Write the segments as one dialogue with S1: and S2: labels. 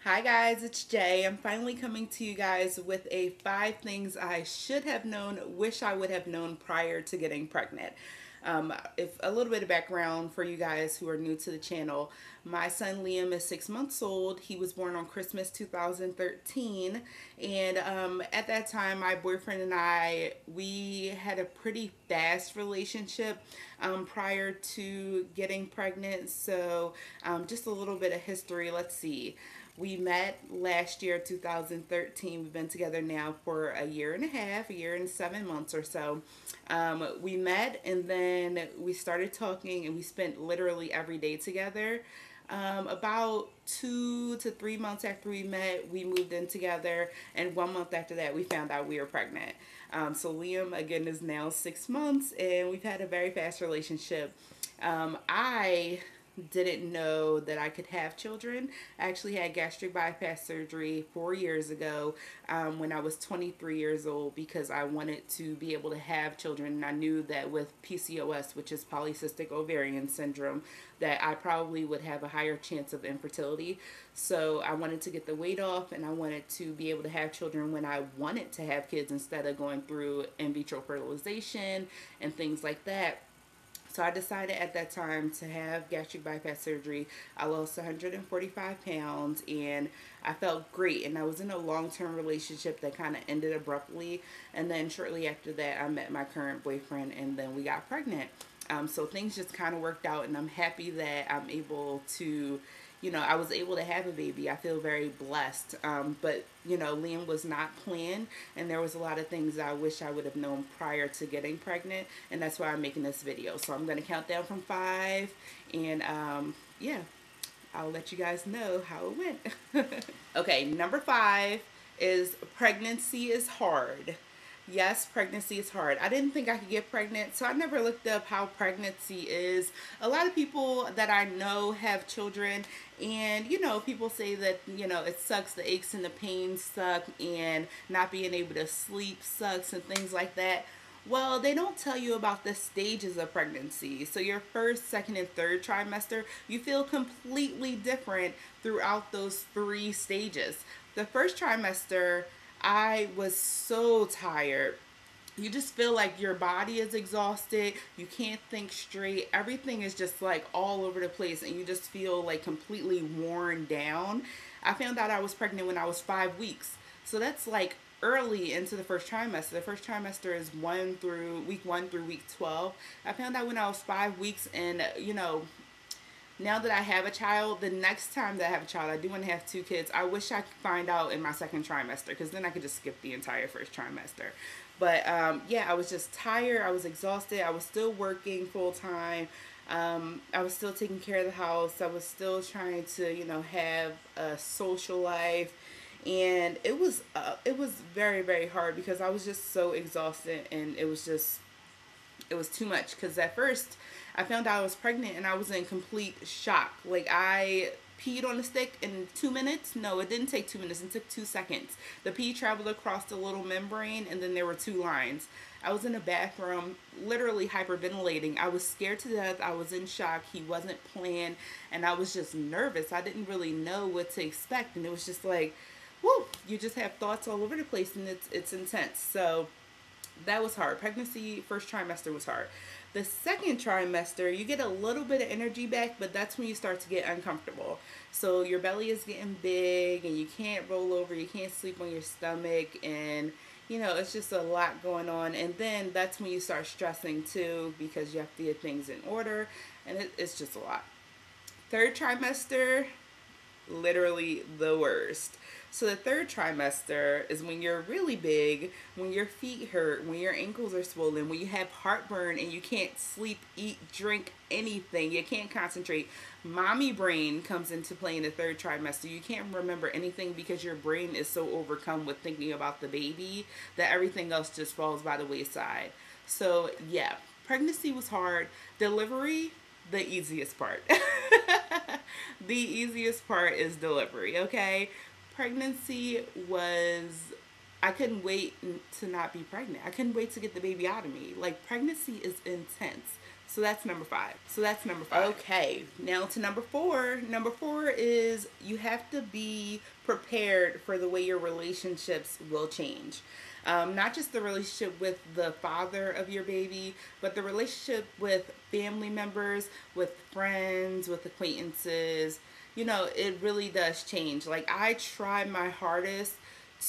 S1: Hi guys, it's Jay. I'm finally coming to you guys with a 5 things I should have known, wish I would have known prior to getting pregnant. If a little bit of background for you guys who are new to the channel, my son Liam is 6 months old. He was born on Christmas 2013, and at that time, my boyfriend and we had a pretty fast relationship prior to getting pregnant. So, just a little bit of history. Let's see. We met last year, 2013. We've been together now for a year and a half, a year and 7 months or so. We met and then we started talking and we spent literally every day together. About 2 to 3 months after we met, we moved in together, and 1 month after that, we found out we were pregnant. So Liam again is now 6 months, and we've had a very fast relationship. I didn't know that I could have children. I actually had gastric bypass surgery 4 years ago when I was 23 years old because I wanted to be able to have children. And I knew that with PCOS, which is polycystic ovarian syndrome, that I probably would have a higher chance of infertility. So I wanted to get the weight off and I wanted to be able to have children when I wanted to have kids instead of going through in vitro fertilization and things like that. So I decided at that time to have gastric bypass surgery. I lost 145 pounds and I felt great. And I was in a long-term relationship that kind of ended abruptly. And then shortly after that, I met my current boyfriend and then we got pregnant. So things just kind of worked out, and I'm happy that I'm able to, I was able to have a baby. I feel very blessed. But, Liam was not planned, and there was a lot of things I wish I would have known prior to getting pregnant, and that's why I'm making this video. So I'm going to count down from 5, and yeah, I'll let you guys know how it went. Okay, number 5 is pregnancy is hard. Yes, pregnancy is hard. I didn't think I could get pregnant, so I never looked up how pregnancy is. A lot of people that I know have children, and people say that, it sucks, the aches and the pains suck, and not being able to sleep sucks, and things like that. Well, they don't tell you about the stages of pregnancy. So your first, second, and third trimester, you feel completely different throughout those 3 stages. The first trimester, I was so tired. You just feel like your body is exhausted. You can't think straight. Everything is just like all over the place, and you just feel like completely worn down. I found out I was pregnant when I was 5 weeks. So that's like early into the first trimester. The first trimester is week 1 through week 12. I found out when I was 5 weeks, and now that I have a child, the next time that I have a child, I do want to have 2 kids. I wish I could find out in my second trimester, because then I could just skip the entire first trimester. But yeah, I was just tired. I was exhausted. I was still working full time. I was still taking care of the house. I was still trying to, have a social life. And it was very, very hard because I was just so exhausted, and it was too much. Because at first I found out I was pregnant and I was in complete shock. Like, I peed on the stick in 2 minutes. No, it didn't take 2 minutes. It took 2 seconds. The pee traveled across the little membrane, and then there were 2 lines. I was in a bathroom literally hyperventilating. I was scared to death. I was in shock. He wasn't planned, and I was just nervous. I didn't really know what to expect, and it was just like, whoo, you just have thoughts all over the place, and it's intense. So that was hard. Pregnancy, first trimester was hard. The second trimester, you get a little bit of energy back, but that's when you start to get uncomfortable. So your belly is getting big, and you can't roll over, you can't sleep on your stomach, and it's just a lot going on. And then that's when you start stressing too, because you have to get things in order, and it's just a lot. Third trimester, literally the worst. So the third trimester is when you're really big, when your feet hurt, when your ankles are swollen, when you have heartburn and you can't sleep, eat, drink, anything. You can't concentrate. Mommy brain comes into play in the third trimester. You can't remember anything because your brain is so overcome with thinking about the baby that everything else just falls by the wayside. So yeah, pregnancy was hard. Delivery, the easiest part. The easiest part is delivery, okay? Pregnancy was, I couldn't wait to not be pregnant. I couldn't wait to get the baby out of me. Like, pregnancy is intense. So that's number five. Okay, now to number four. Number four is you have to be prepared for the way your relationships will change. Not just the relationship with the father of your baby, but the relationship with family members, with friends, with acquaintances. You know, it really does change. Like, I try my hardest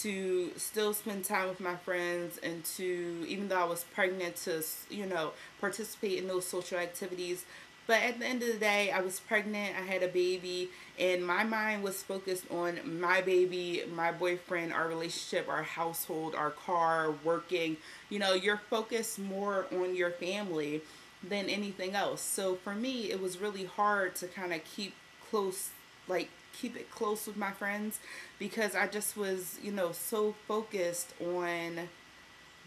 S1: to still spend time with my friends and to, even though I was pregnant, to, you know, participate in those social activities. But at the end of the day, I was pregnant, I had a baby, and my mind was focused on my baby, my boyfriend, our relationship, our household, our car, working. You know, you're focused more on your family than anything else. So for me, it was really hard to kind of close, keep it close with my friends, because I just was, you know, so focused on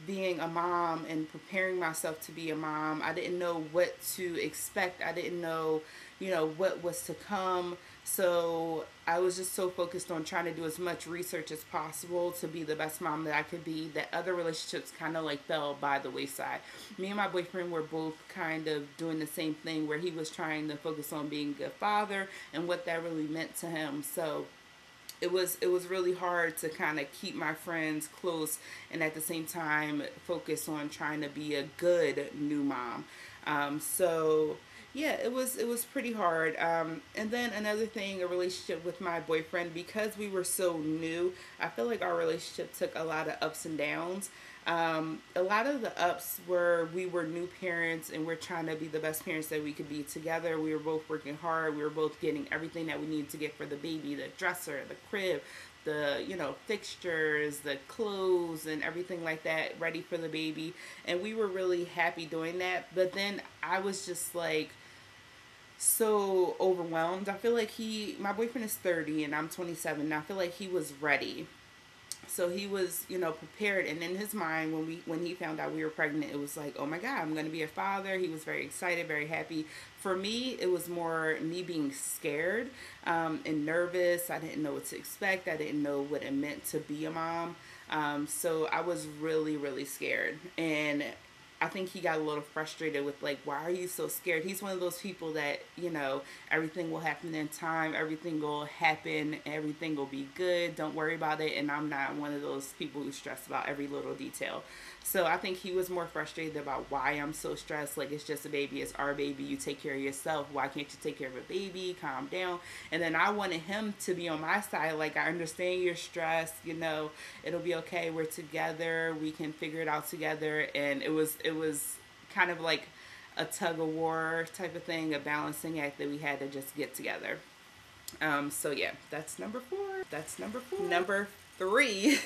S1: being a mom and preparing myself to be a mom. I didn't know what to expect. I didn't know, you know, what was to come. So I was just so focused on trying to do as much research as possible to be the best mom that I could be, that other relationships kind of like fell by the wayside. Me and my boyfriend were both kind of doing the same thing, where he was trying to focus on being a good father and what that really meant to him. So it was really hard to kind of keep my friends close and at the same time focus on trying to be a good new mom. So yeah, it was pretty hard. And then another thing, a relationship with my boyfriend, because we were so new, I feel like our relationship took a lot of ups and downs. A lot of the ups were we were new parents and we're trying to be the best parents that we could be together. We were both working hard. We were both getting everything that we needed to get for the baby, the dresser, the crib, the, you know, fixtures, the clothes and everything like that ready for the baby. And we were really happy doing that. But then I was just like so overwhelmed. I feel like my boyfriend is 30 and I'm 27. And I feel like he was ready, so he was, you know, prepared. And in his mind, when he found out we were pregnant, it was like, oh my god, I'm going to be a father. He was very excited, very happy. For me, it was more me being scared, and nervous. I didn't know what to expect. I didn't know what it meant to be a mom. So I was really, really scared. And I think he got a little frustrated with, like, why are you so scared? He's one of those people that, you know, everything will happen in time, everything will happen, everything will be good, don't worry about it. And I'm not one of those people who stress about every little detail. So I think he was more frustrated about why I'm so stressed. Like, it's just a baby, it's our baby, you take care of yourself. Why can't you take care of a baby? Calm down. And then I wanted him to be on my side. Like, I understand you're stressed, you know, it'll be okay. We're together. We can figure it out together. And it was kind of like a tug of war type of thing, a balancing act that we had to just get together. So yeah, that's number four. Number three,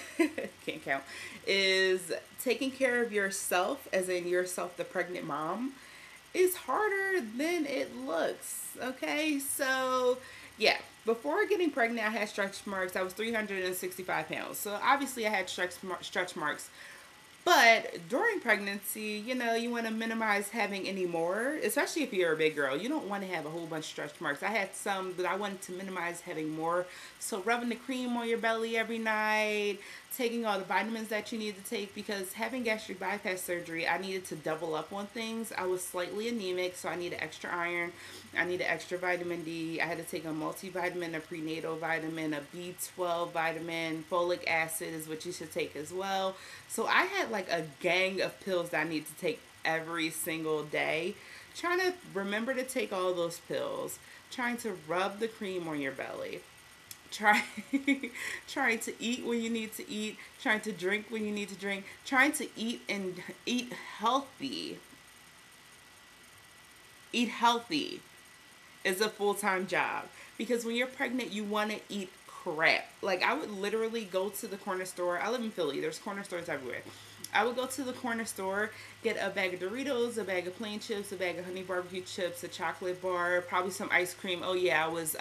S1: can't count, is taking care of yourself, as in yourself, the pregnant mom, is harder than it looks. Okay, so yeah, before getting pregnant, I had stretch marks. I was 365 pounds, so obviously I had stretch marks. But during pregnancy, you know, you want to minimize having any more, especially if you're a big girl. You don't want to have a whole bunch of stretch marks. I had some, but I wanted to minimize having more. So rubbing the cream on your belly every night, taking all the vitamins that you need to take, because having gastric bypass surgery, I needed to double up on things. I was slightly anemic, so I needed extra iron. I needed extra vitamin D. I had to take a multivitamin, a prenatal vitamin, a B12 vitamin, folic acid is what you should take as well. So I had like a gang of pills that I need to take every single day. Trying to remember to take all those pills. Trying to rub the cream on your belly. Try, trying to eat when you need to eat. Trying to drink when you need to drink. Trying to eat healthy. Eat healthy is a full-time job, because when you're pregnant you want to eat crap. Like, I would literally go to the corner store. I live in Philly, there's corner stores everywhere. I would go to the corner store, get a bag of Doritos, a bag of plain chips, a bag of honey barbecue chips, a chocolate bar, probably some ice cream. Oh yeah, I was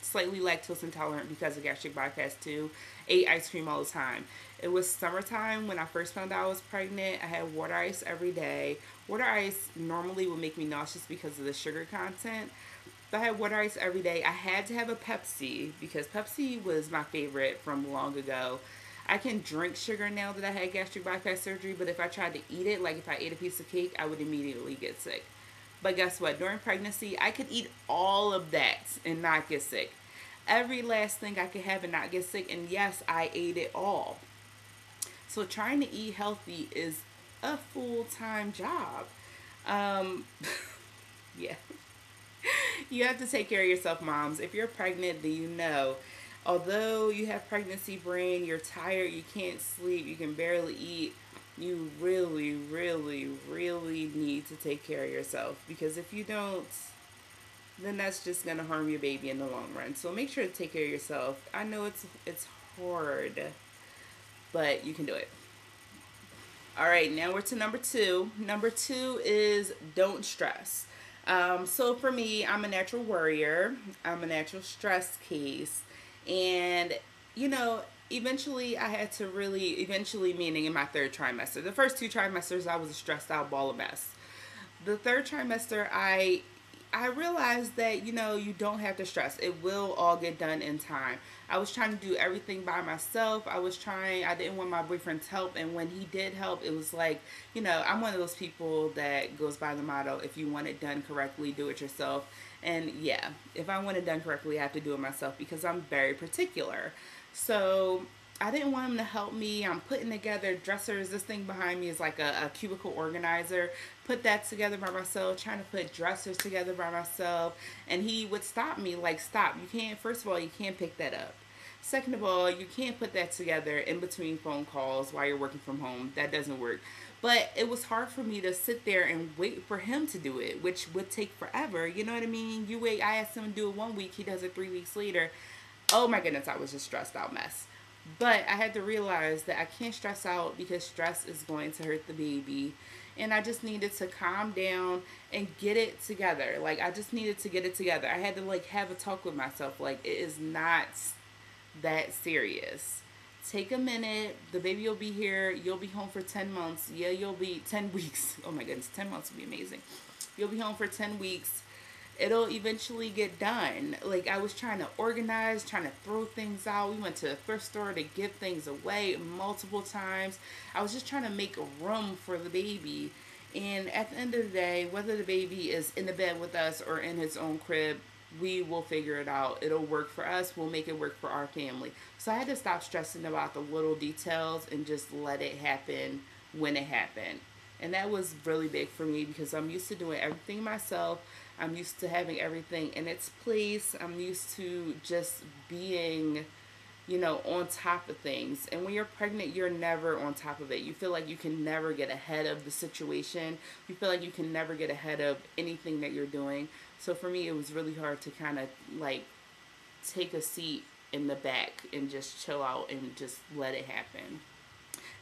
S1: slightly lactose intolerant because of gastric bypass too. Ate ice cream all the time. It was summertime when I first found out I was pregnant. I had water ice every day. Water ice normally would make me nauseous because of the sugar content. But I had water ice every day. I had to have a Pepsi because Pepsi was my favorite from long ago. I can drink sugar now that I had gastric bypass surgery, but if I tried to eat it, like if I ate a piece of cake, I would immediately get sick. But guess what? During pregnancy, I could eat all of that and not get sick. Every last thing I could have and not get sick. And yes, I ate it all. So trying to eat healthy is a full time job. Um, yeah. You have to take care of yourself, moms. If you're pregnant, then you know. Although you have pregnancy brain, you're tired, you can't sleep, you can barely eat, you really, really, really need to take care of yourself. Because if you don't, then that's just gonna harm your baby in the long run. So make sure to take care of yourself. I know it's hard, but you can do it. All right, now we're to number two. Number two is don't stress. So for me, I'm a natural worrier. I'm a natural stress case. And, you know, eventually I had to really, eventually meaning in my third trimester. The first two trimesters, I was a stressed out ball of mess. The third trimester, I realized that, you know, you don't have to stress. It will all get done in time. I was trying to do everything by myself. I didn't want my boyfriend's help. And when he did help, it was like, you know, I'm one of those people that goes by the motto, if you want it done correctly, do it yourself. And yeah, if I want it done correctly, I have to do it myself because I'm very particular. So I didn't want him to help me. I'm putting together dressers. This thing behind me is like a cubicle organizer. Put that together by myself, trying to put dressers together by myself. And he would stop me, like, stop. You can't, first of all, you can't pick that up. Second of all, you can't put that together in between phone calls while you're working from home. That doesn't work. But it was hard for me to sit there and wait for him to do it, which would take forever. You know what I mean? You wait, I asked him to do it 1 week, he does it 3 weeks later. Oh my goodness, I was just stressed out mess. But I had to realize that I can't stress out because stress is going to hurt the baby. And I just needed to calm down and get it together. Like, I just needed to get it together. I had to, like, have a talk with myself. Like, it is not that serious. Take a minute. The baby will be here. You'll be home for 10 months. Yeah, you'll be 10 weeks. Oh my goodness, 10 months would be amazing. You'll be home for 10 weeks. It'll eventually get done. Like, I was trying to organize, trying to throw things out. We went to the thrift store to give things away multiple times. I was just trying to make room for the baby. And at the end of the day, whether the baby is in the bed with us or in his own crib, we will figure it out. It'll work for us. We'll make it work for our family. So I had to stop stressing about the little details and just let it happen when it happened. And that was really big for me because I'm used to doing everything myself. I'm used to having everything in its place. I'm used to just being, you know, on top of things. And when you're pregnant, you're never on top of it. You feel like you can never get ahead of the situation. You feel like you can never get ahead of anything that you're doing. So for me, it was really hard to kind of like take a seat in the back and just chill out and just let it happen.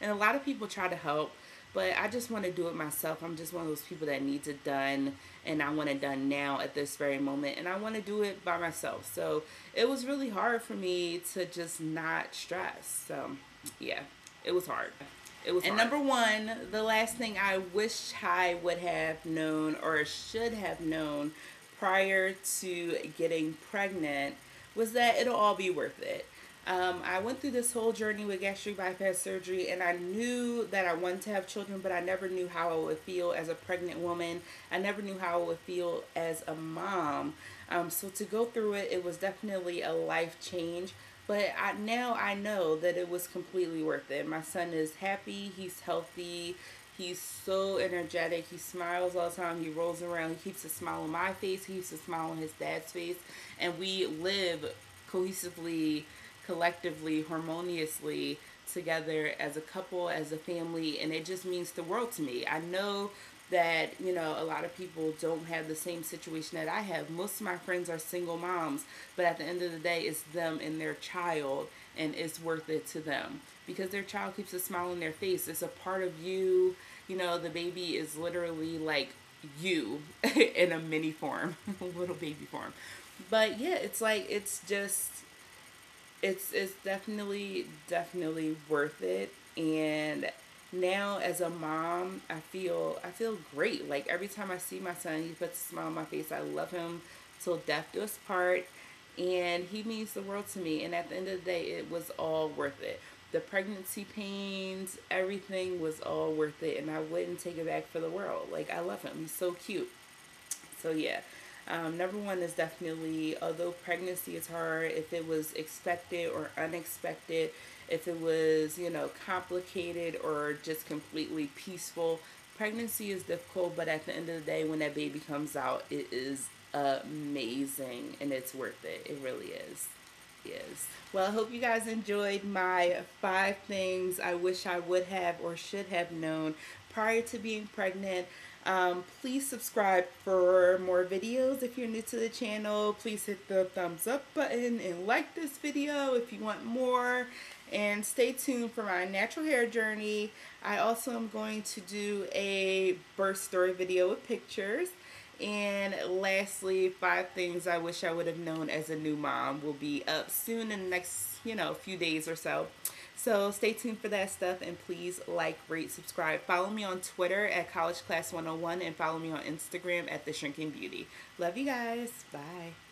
S1: And a lot of people try to help, but I just want to do it myself. I'm just one of those people that needs it done, and I want it done now at this very moment, and I want to do it by myself. So it was really hard for me to just not stress. So yeah, it was hard. It was and hard. Number one, the last thing I wish I would have known or should have known prior to getting pregnant was that it'll all be worth it. I went through this whole journey with gastric bypass surgery, and I knew that I wanted to have children, but I never knew how I would feel as a pregnant woman. I never knew how I would feel as a mom. So to go through it, it was definitely a life change. But now I know that it was completely worth it. My son is happy. He's healthy. He's so energetic. He smiles all the time. He rolls around. He keeps a smile on my face. He keeps a smile on his dad's face. And we live cohesively, collectively, harmoniously together as a couple, as a family, and it just means the world to me. I know that, you know, a lot of people don't have the same situation that I have. Most of my friends are single moms, but at the end of the day, it's them and their child, and it's worth it to them because their child keeps a smile on their face. It's a part of you. You know, the baby is literally like you in a mini form, a little baby form. But yeah, it's like, it's just, it's definitely worth it. And now as a mom, I feel great. Like every time I see my son, he puts a smile on my face. I love him till death do us part, and he means the world to me. And at the end of the day, it was all worth it. The pregnancy pains, everything was all worth it, and I wouldn't take it back for the world. Like, I love him. He's so cute. So yeah, number one is definitely, although pregnancy is hard, if it was expected or unexpected, if it was, complicated or just completely peaceful, pregnancy is difficult, but at the end of the day, when that baby comes out, it is amazing and it's worth it. It really is. Yes. Well, I hope you guys enjoyed my 5 things I wish I would have or should have known prior to being pregnant. Please subscribe for more videos if you're new to the channel. Please hit the thumbs up button and like this video if you want more. And stay tuned for my natural hair journey. I also am going to do a birth story video with pictures. And lastly, 5 things I wish I would have known as a new mom will be up soon in the next, few days or so. So stay tuned for that stuff, and please like, rate, subscribe. Follow me on Twitter at College Class 101 and follow me on Instagram at The Shrinking Beauty. Love you guys. Bye.